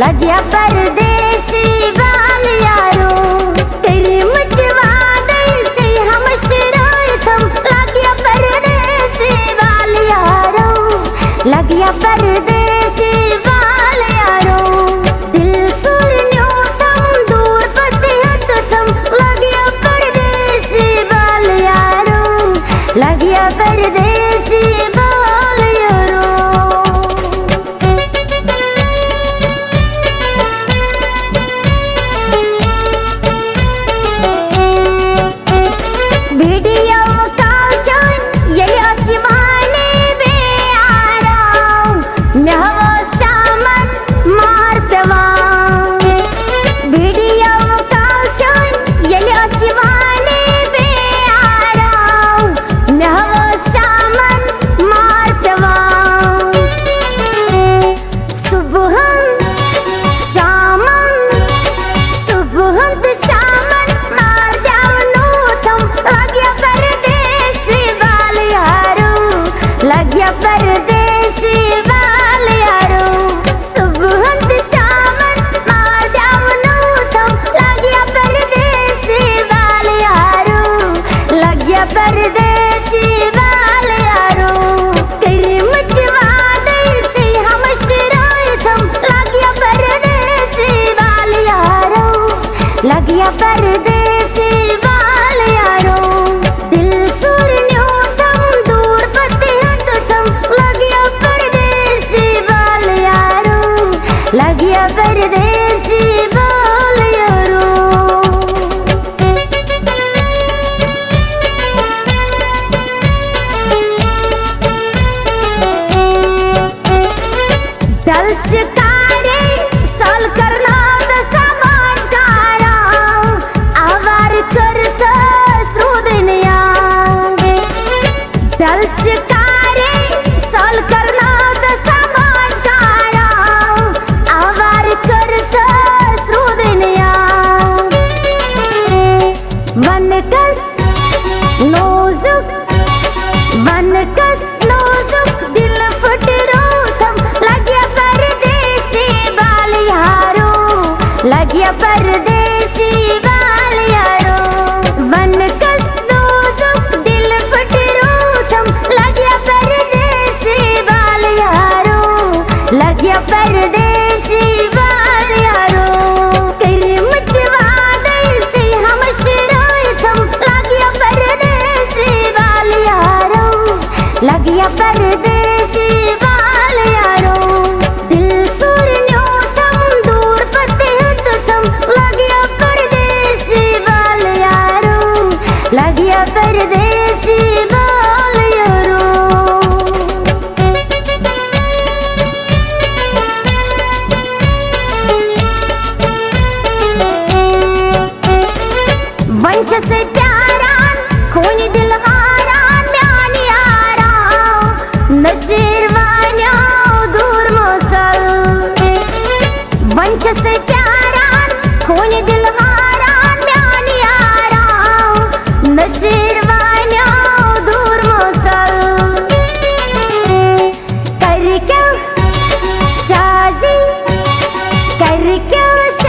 लगिया परदेसी वाल यारो तेरे मतवादल से हम शराय थम लगिया परदेसी वाल यारो लगिया परदेसी वाल यारो दिल सुरन्यो थम दूर पतिहत थम लगिया परदेसी वाल यारो लगिया परदेसी वाल यारो वीडियो कॉल चोन ये आसमाने बे आराम मैं हवा शामन मार पेवा वीडियो कॉल चोन ये आसमाने बे आराम मैं हवा शामन मार पेवा सुबह शामन शामन मार जाऊं थम लगिया परदेसी वाल यारो लगिया परदेसी वाल यारो सुबह शामन मार जाऊं थम लगिया परदेसी वाल यारो लगिया परदेसी वाल यारो तेरे मतवादल से हम शराय थम लगिया परदेसी वाल यारो लगिया परदेसी वाल यारो दिल सुरन्यो थम दूर पतिहत थम लगिया परदेसी वाल यारो लगिया परदेसी वाल यारो दल शिकारे साल करना समाज कारा आवार करत श्रुदनिया दल शिकारे साल करना समाज कारा आवार करत श्रुदनिया वनकस नोजुक दिल फट रोथम लगिया परदेसी वाल यारो लगिया परदेसी वाल यारो वनकस नोजुक दिल फट रोथम लगिया परदेसी वाल यारो लगिया परदेसी वाल यारो तेरे मतवादल से हम शराय थम लगिया परदेसी वाल यारो लगिया परदेसी वाल यारो दिल सुरन्यो थम दूर पतिहत थम लगिया परदेसी वाल यारो लगिया परदेसी वाल यारो वंच से प्यारान खोनी दिल हारान म्यानी आरा नसीर वान्या दूर मसल वंच से प्यारान खोनी दिल हारान म्यानी आरा नसीर वान्या दूर मसल करके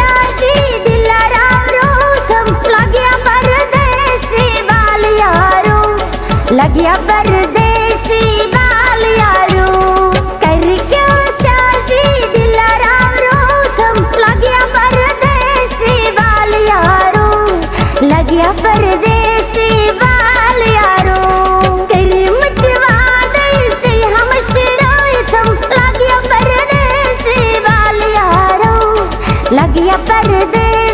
शाजी दिलाराम रोथम लगिया परदेसी वाल यारो लगिया परदेसी वाल यारो करके शाजी दिलाराम रोथम लगिया परदेसी वाल यारो लगिया परदेसी वाल यारो तेरे मतवादल से हम शराय थम लगिया परदेसी वाल यारो लगिया परदेसी